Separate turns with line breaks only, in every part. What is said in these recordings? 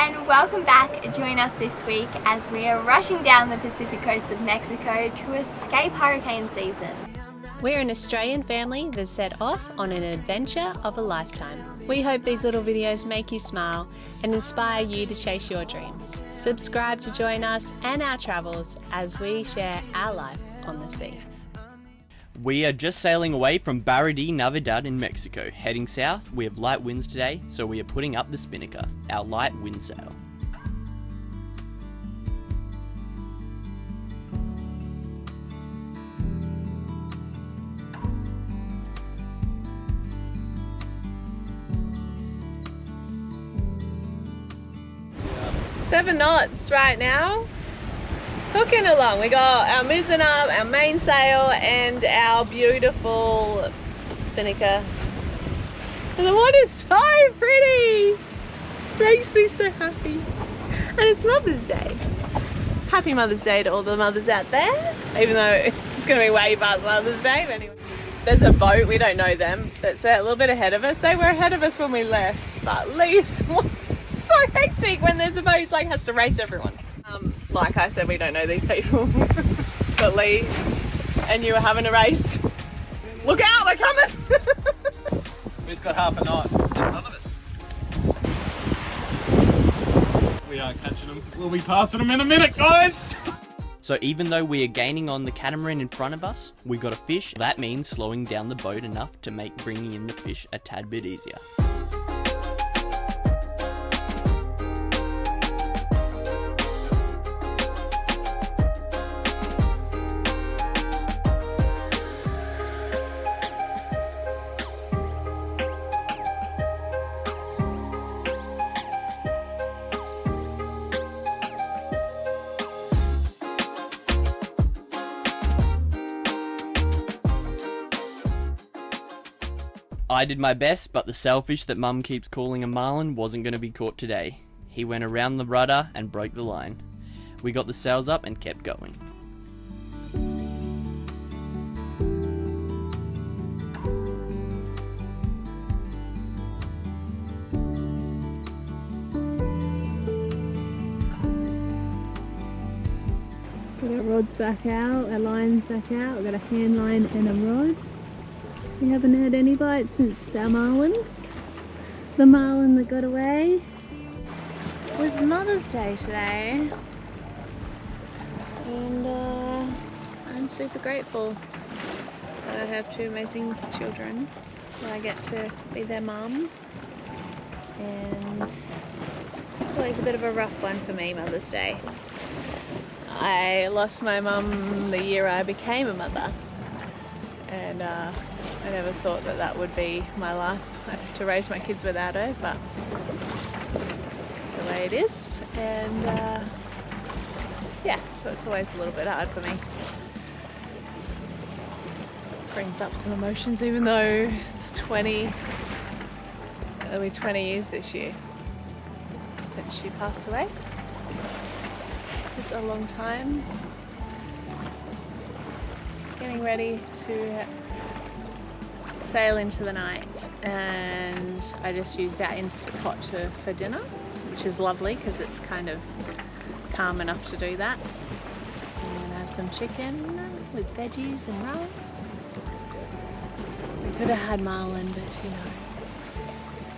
and welcome back. Join us this week as we are rushing down the Pacific coast of Mexico to escape hurricane season.
We're an Australian family that set off on an adventure of a lifetime. We hope these little videos make you smile and inspire you to chase your dreams. Subscribe to join us and our travels as we share our life on the sea.
We are just sailing away from Barra de Navidad in Mexico. Heading south, we have light winds today, so we are putting up the spinnaker, our light wind sail.
Seven knots right now. Hooking along. We got our mizzen up, our mainsail, and our beautiful spinnaker. And the water's so pretty. Makes me so happy. And it's Mother's Day. Happy Mother's Day to all the mothers out there. Even though it's going to be way past Mother's Day. But anyway. There's a boat, we don't know them, that's a little bit ahead of us. They were ahead of us when we left, but Lee's so hectic when there's a boat. He's like has to race everyone. Like I said, we don't know these people. But Lee and you are having a race. Look out, they're coming!
We've got half a knot in front of us. We are catching them. We'll be passing them in a minute, guys!
So even though we are gaining on the catamaran in front of us, we got a fish. That means slowing down the boat enough to make bringing in the fish a tad bit easier. I did my best, but the sailfish that Mum keeps calling a marlin wasn't going to be caught today. He went around the rudder and broke the line. We got the sails up and kept going.
We've got rods back out, our lines back out. We've got a hand line and a rod. We haven't had any bites since our marlin. The marlin that got away. It was Mother's Day today. And I'm super grateful that I have two amazing children. That I get to be their mum. And it's always a bit of a rough one for me, Mother's Day. I lost my mum the year I became a mother. And I never thought that that would be my life, to raise my kids without her, but it's the way it is. And yeah, so it's always a little bit hard for me. It brings up some emotions, even though it's it'll be 20 years this year since she passed away. It's a long time. Getting ready to sail into the night, and I just used our Instant Pot for dinner, which is lovely because it's kind of calm enough to do that. I'm gonna have some chicken with veggies and rice. We could have had marlin, but you know,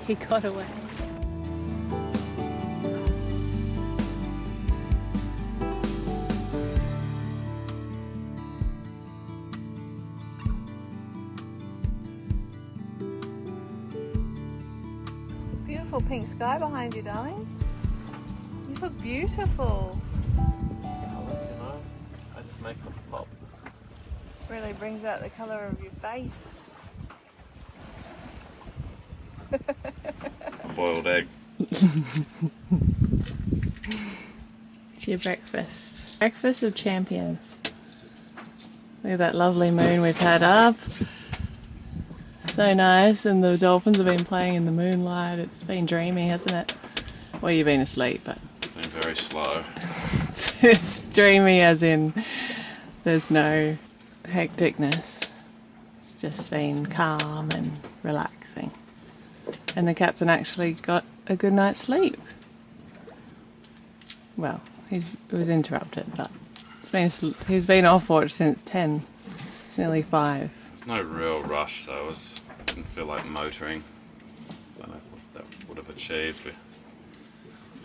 he got away. Beautiful pink sky behind you, darling. You look beautiful.
I'll let you know. I just make it pop.
Really brings out the colour of your face.
A boiled egg.
It's your breakfast. Breakfast of champions. Look at that lovely moon we've had up. So nice, and the dolphins have been playing in the moonlight. It's been dreamy, hasn't it? Well, you've been asleep, but
It's been very slow.
it's dreamy as in there's no hecticness. It's just been calm and relaxing. And the captain actually got a good night's sleep. Well, it was interrupted, but he's been off watch since 10. It's nearly 5.
No real rush, so didn't feel like motoring. Don't know what that would have achieved. We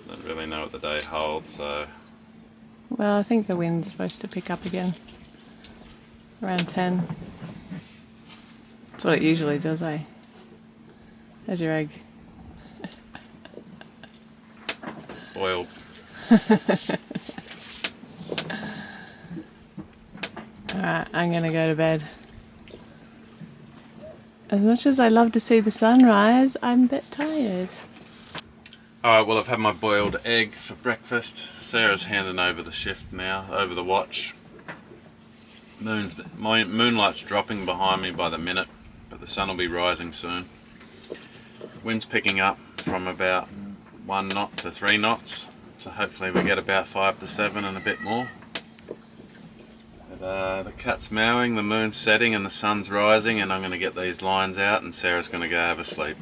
don't really know what the day holds, so
Well, I think the wind's supposed to pick up again around 10. That's what it usually does, eh? There's your egg.
boiled.
Alright, I'm gonna go to bed. As much as I love to see the sunrise, I'm a bit tired.
Alright, well, I've had my boiled egg for breakfast. Sarah's handing over the shift now, over the watch. Moonlight's dropping behind me by the minute, but the sun will be rising soon. Wind's picking up from about 1 knot to 3 knots, so hopefully we get about 5 to 7 and a bit more. But, the cat's meowing, the moon's setting and the sun's rising, and I'm going to get these lines out and Sarah's going to go have a sleep.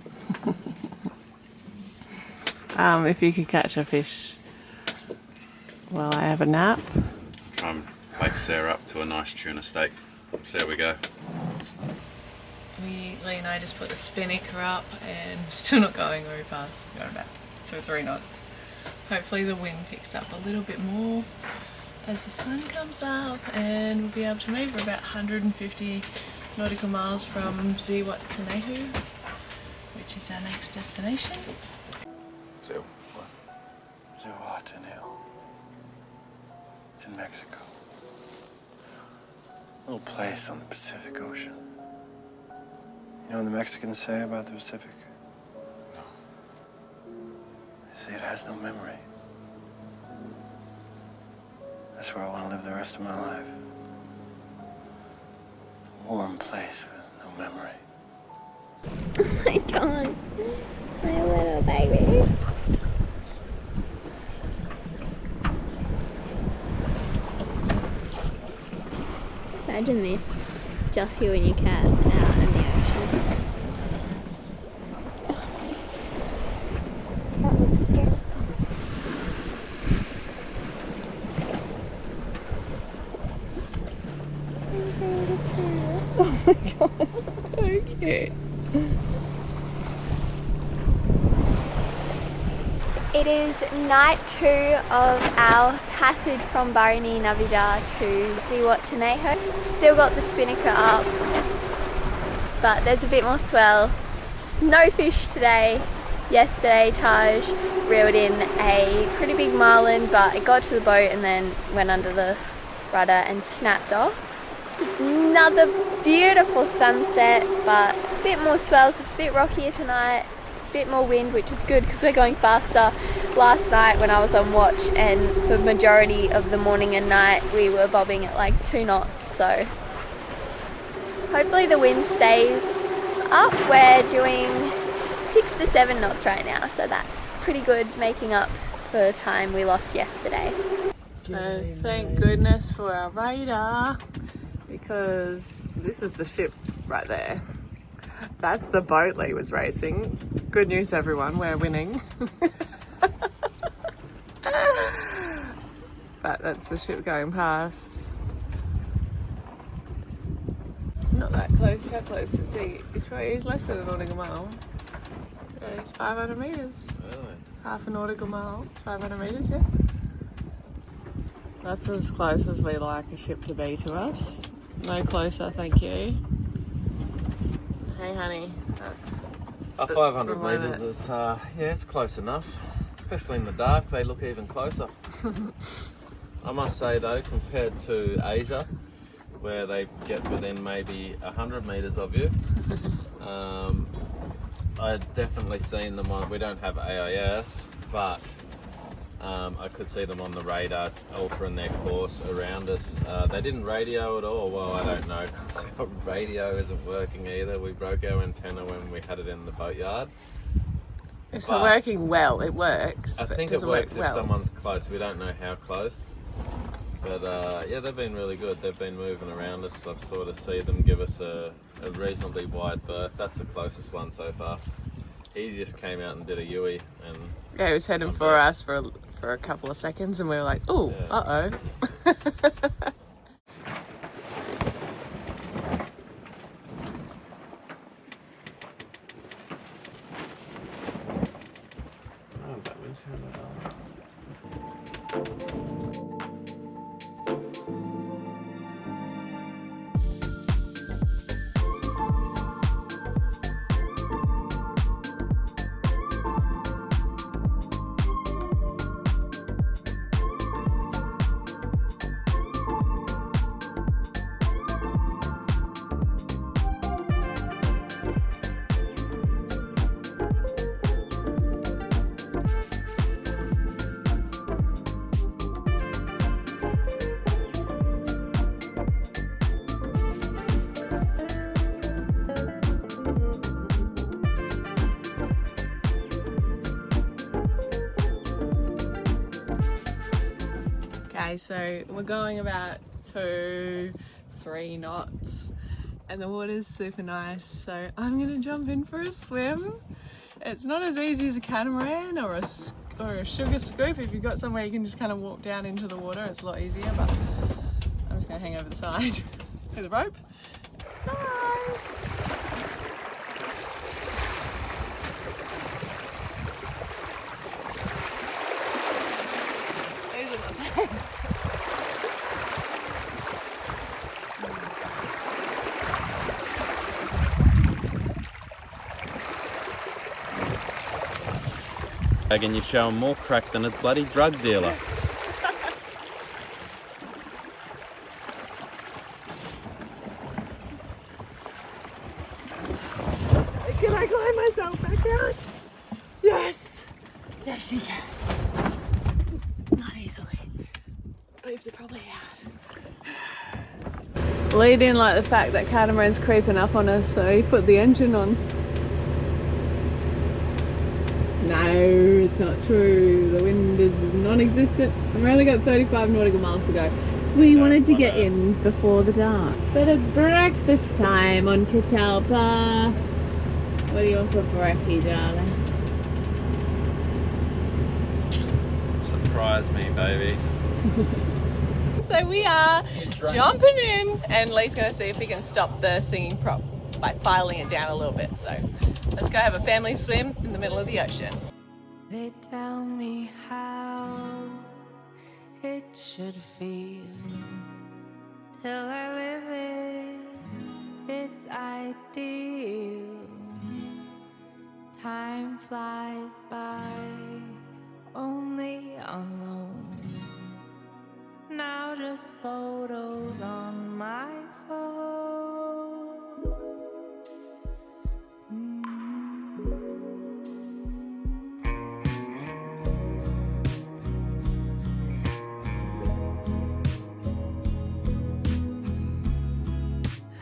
If you could catch a fish while I have a nap.
Try and wake Sarah up to a nice tuna steak. So there we go.
Lee and I just put the spinnaker up and we're still not going very fast. We've got about 2 or 3 knots. Hopefully the wind picks up a little bit more as the sun comes up, and we'll be able to move. We're about 150 nautical miles from Zihuatanejo, which is our next destination.
Zihuatanejo. It's in Mexico. A little place on the Pacific Ocean. You know what the Mexicans say about the Pacific?
No.
They say it has no memory. That's where I want to live the rest of my life. A warm place with no memory.
Oh my god, my little baby. Imagine this, just you and your cat out in the ocean. That was scary. Oh my god, so cute. It is night 2 of our passage from Barani Navija to Zihuatanejo. Still got the spinnaker up, but there's a bit more swell. No fish today. Yesterday Taj reeled in a pretty big marlin, but it got to the boat and then went under the rudder and snapped off. Another beautiful sunset, but a bit more swell, so it's a bit rockier tonight. Bit more wind, which is good because we're going faster. Last night when I was on watch, and for the majority of the morning and night we were bobbing at like 2 knots, so hopefully the wind stays up. We're doing 6 to 7 knots right now, so that's pretty good, making up for the time we lost yesterday.
So thank goodness for our radar, because this is the ship right there. That's the boat Lee was racing. Good news everyone, we're winning. But that's the ship going past. Not that close. How close is he? He's less than a nautical mile. Yeah, he's 500 metres.
Really?
Half a nautical mile, 500 metres, yeah. That's as close as we like a ship to be to us. No closer, thank you. Hey honey, that's
500
the limit.
metres is, yeah, it's close enough. Especially in the dark, they look even closer. I must say though, compared to Asia, where they get within maybe 100 metres of you, I've definitely seen them on, we don't have AIS, but I could see them on the radar altering their course around us. They didn't radio at all. Well, I don't know, because our radio isn't working either. We broke our antenna when we had it in the boatyard.
It's not working well, it works.
I
but
think
it
it
doesn't
works
work well.
if someone's close. We don't know how close. But yeah, they've been really good. They've been moving around us. I've sort of seen them give us a reasonably wide berth. That's the closest one so far. He just came out and did a Yui, and
Yeah, he was heading for us for for a couple of seconds and we were like, oh, uh-oh. Okay, so we're going about 2-3 knots and the water's super nice, so I'm gonna jump in for a swim. It's not as easy as a catamaran or a sugar scoop. If you've got somewhere you can just kind of walk down into the water, it's a lot easier, but I'm just gonna hang over the side with a rope. Bye! These are the best.
And you show them more crack than a bloody drug dealer.
Can I climb myself back out? Yes! Yes, you can. Not easily. Boobs are probably out. Lee didn't like the fact that catamaran's creeping up on us, so he put the engine on. No, it's not true. The wind is non-existent. We've only got 35 nautical miles to go. We wanted to get in before the dark. But it's breakfast time on Catalpa. What do you want for brekkie, darling?
Surprise me, baby.
So we are jumping in, and Lee's going to see if he can stop the singing prop by filing it down a little bit. So let's go have a family swim in the middle of the ocean.
They tell me how it should feel till I live it. It's ideal. Time flies by only on loan. Now just photos on my phone.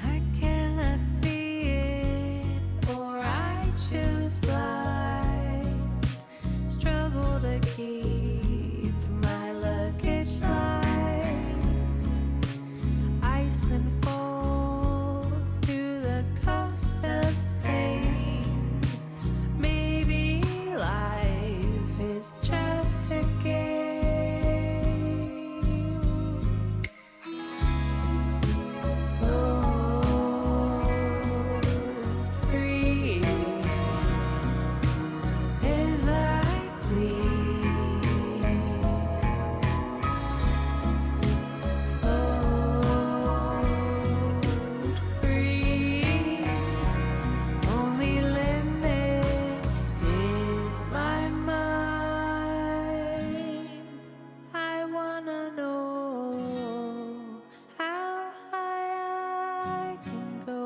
I cannot see it, or I choose blind. Struggle to keep my luggage light. Iceland falls to the coast of Spain. Maybe life is just a game. Float free as I please. Float free. Only limit is my mind. I wanna know how high I can go.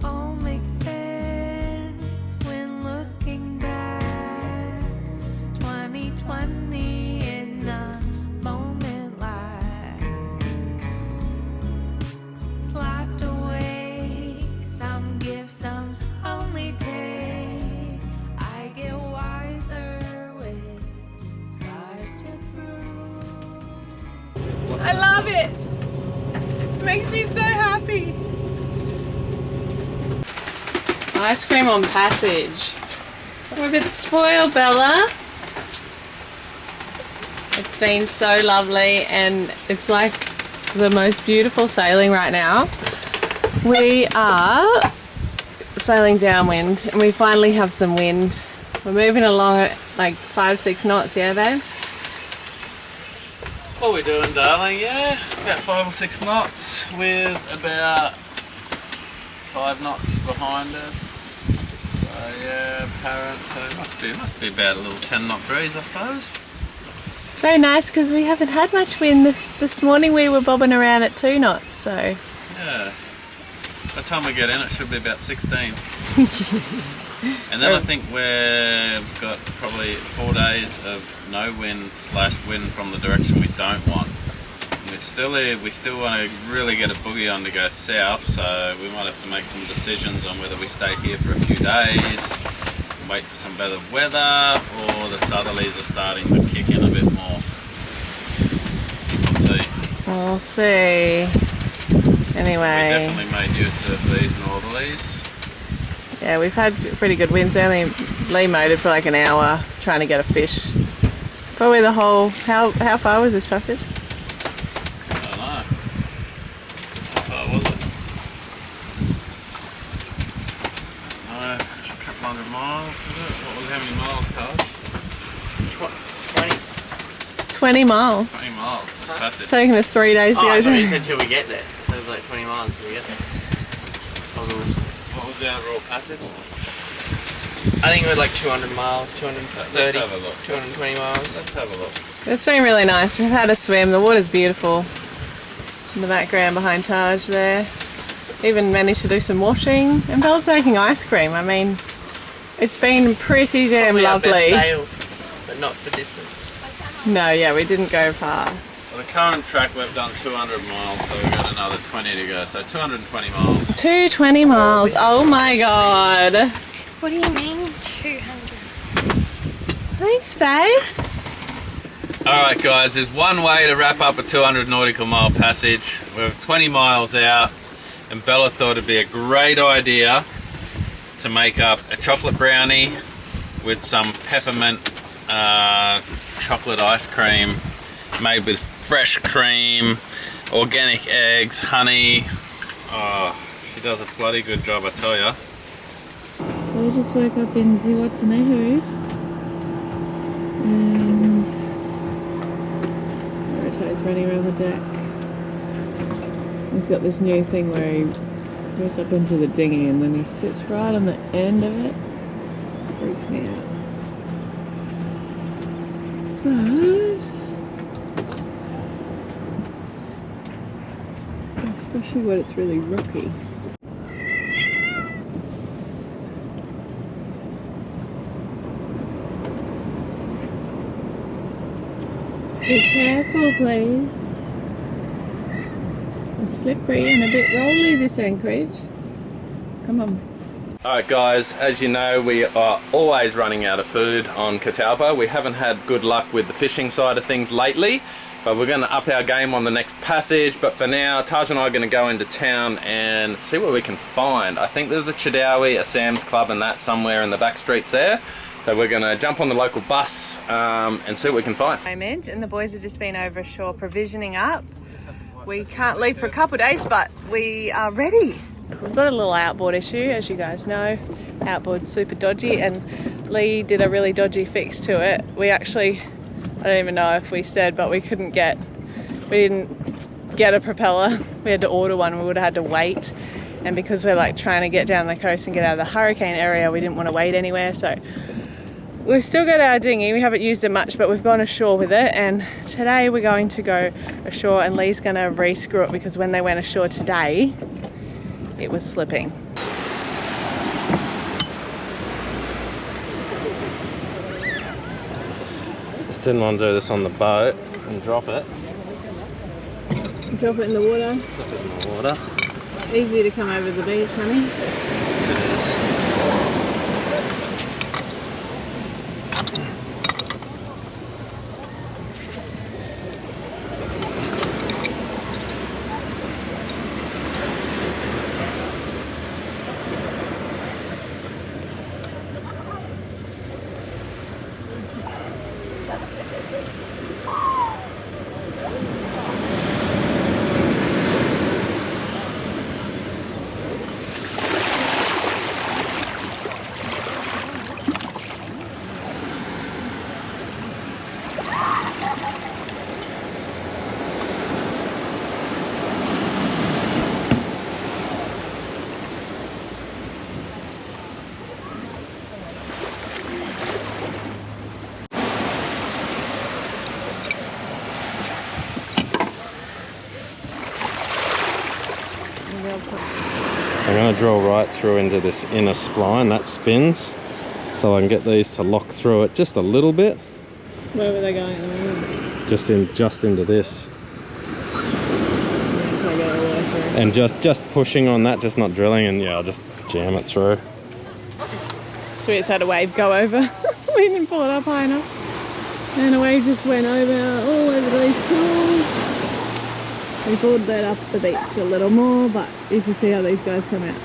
All makes sense when looking back. 2020 in a moment like slapped away. Some give, some only take. I get wiser with scars to prove.
I love it! It makes me so happy. Ice cream on passage. We're a bit spoiled, Bella. It's been so lovely and it's like the most beautiful sailing right now. We are sailing downwind and we finally have some wind. We're moving along at like 5-6 knots, yeah babe?
What are we doing, darling? Yeah, about 5 or 6 knots with about 5 knots behind us. So yeah, apparent. So it must be about a little 10 knot breeze, I suppose.
It's very nice because we haven't had much wind. This morning we were bobbing around at 2 knots, so...
Yeah. By the time we get in, it should be about 16. And then I think we've got probably 4 days of no wind / wind from the direction we don't want. And we still want to really get a boogie on to go south, so we might have to make some decisions on whether we stay here for a few days, wait for some better weather, or the southerlies are starting to kick in a bit more. We'll see.
Anyway.
We definitely made use of these northerlies.
Yeah, we've had pretty good winds. We only Lee-motored for like an hour trying to get a fish. Probably the whole... How far was this passage?
I don't know. How far was it? No, a couple hundred miles, is it? How many miles, Taj?
20.
20 miles.
20 miles. This
It's
passage.
taking us 3 days to
Oh,
go
I thought you
through.
said till we get there. It was like 20 miles till we get there.
What was the overall passage?
I think it was like 200 miles, 230,
Let's have a look.
220 miles.
Let's have a look.
It's been really nice. We've had a swim. The water's beautiful. In the background behind Taj there. Even managed to do some washing. And Belle's making ice cream. I mean, it's been pretty damn
Probably our best
lovely.
sail, but not for distance.
No, yeah, we didn't go far.
Well, the current track we've done 200 miles, so we've got another 20 to go. So 220 miles.
220 miles. Oh my god.
What do you mean 200?
Thanks, babes.
Alright guys, there's one way to wrap up a 200 nautical mile passage. We're 20 miles out and Bella thought it'd be a great idea to make up a chocolate brownie with some peppermint chocolate ice cream made with fresh cream, organic eggs, honey. Oh, she does a bloody good job, I tell ya.
So we just woke up in Zihuatanejo and Naruto's running around the deck. He's got this new thing where he goes up into the dinghy and then he sits right on the end of it. Freaks me out. But especially when it's really rocky. Be careful, please. It's slippery and a bit rolly, this anchorage. Come on.
Alright guys, as you know, we are always running out of food on Catalpa. We haven't had good luck with the fishing side of things lately, but we're going to up our game on the next passage. But for now, Taj and I are going to go into town and see what we can find. I think there's a Chidawi, a Sam's Club and that somewhere in the back streets there. So we're going to jump on the local bus and see what we can find.
And the boys have just been over shore provisioning up. We can't leave for a couple of days, but we are ready. We've got a little outboard issue, as you guys know. Outboard's super dodgy and Lee did a really dodgy fix to it. We actually, I don't even know if we said, but we didn't get a propeller. We had to order one, we would have had to wait. And because we're like trying to get down the coast and get out of the hurricane area, we didn't want to wait anywhere. So we've still got our dinghy, we haven't used it much, but we've gone ashore with it, and today we're going to go ashore and Lee's going to re-screw it because when they went ashore today, it was slipping.
Just didn't want to do this on the boat and drop it.
Drop it in the water.
Drop it in the water.
Easy to come over the beach, honey.
Yes, it is.
drill right through into this inner spline that spins, so I can get these to lock through it just a little bit.
Where were they going at the moment?
Just into this.
Try to get it all the way through.
And just pushing on that, just not drilling, and yeah, I'll just jam it through.
So we just had a wave go over. We didn't pull it up high enough. And a wave just went all over these tools. We pulled that up the beach a little more, but you should see how these guys come out.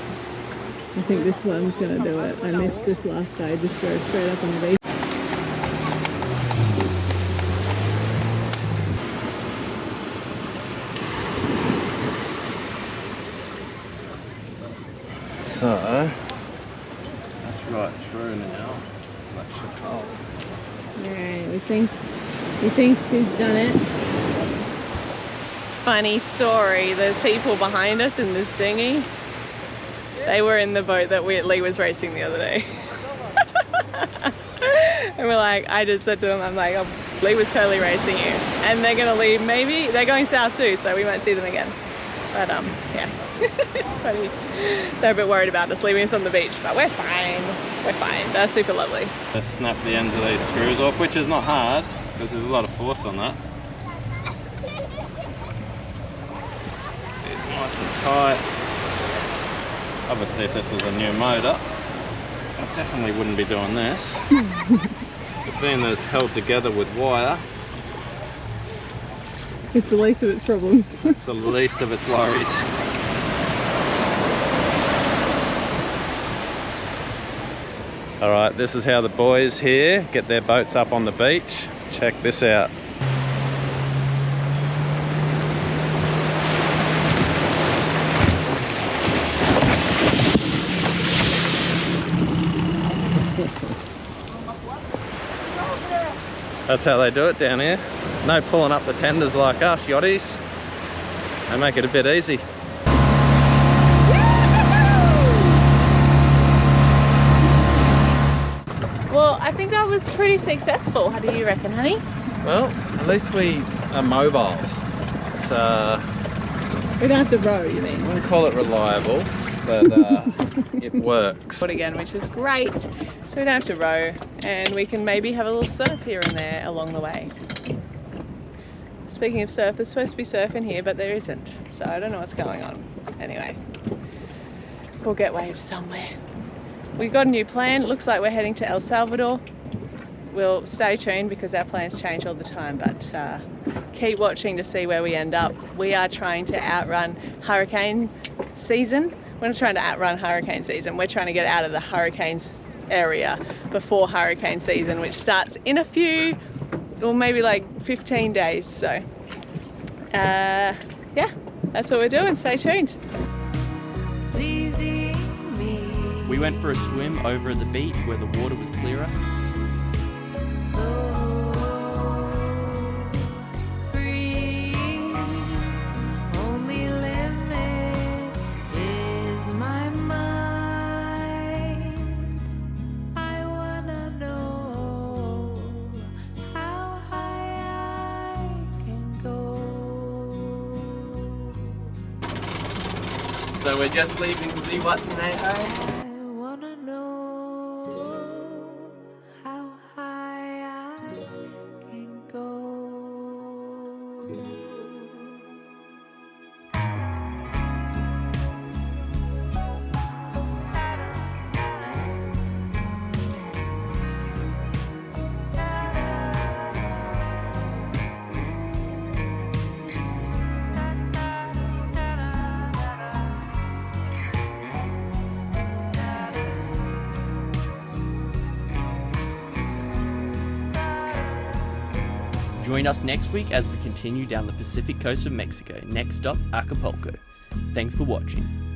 I think this one's going to do it. I missed this last guy, just drove straight up on the beach.
So, that's right through now. That should hold.
Alright, we think he's done it. Funny story, there's people behind us in this dinghy. They were in the boat that Lee was racing the other day. And we're like, I just said to them, I'm like, oh, Lee was totally racing you. And they're gonna leave, maybe, they're going south too, so we won't see them again. But yeah, funny. They're a bit worried about us leaving us on the beach, but we're fine. We're fine, they're super lovely.
Just snap the ends of these screws off, which is not hard, because there's a lot of force on that. It's nice and tight. Obviously if this was a new motor, I definitely wouldn't be doing this. But being that it's held together with wire,
it's the least of its problems.
it's the least of its worries. Alright, this is how the boys here get their boats up on the beach. Check this out. That's how they do it down here. No pulling up the tenders like us yachties. They make it a bit easy.
Well, I think that was pretty successful. How do you reckon, honey?
Well, at least we are mobile. It's,
we don't have to row, you mean?
I wouldn't call it reliable, but it works.
Again, which is great. So we don't have to row, and we can maybe have a little surf here and there along the way. Speaking of surf, there's supposed to be surf in here, but there isn't. So I don't know what's going on. Anyway, we'll get waves somewhere. We've got a new plan. It looks like we're heading to El Salvador. We'll stay tuned because our plans change all the time, but keep watching to see where we end up. We are trying to outrun hurricane season. We're not trying to outrun hurricane season. We're trying to get out of the hurricanes area before hurricane season, which starts in a few, or maybe like 15 days. So yeah, that's what we're doing. Stay tuned.
We went for a swim over at the beach where the water was clearer. So we're just leaving Zihuatanejo. Join us next week as we continue down the Pacific coast of Mexico. Next stop, Acapulco. Thanks for watching.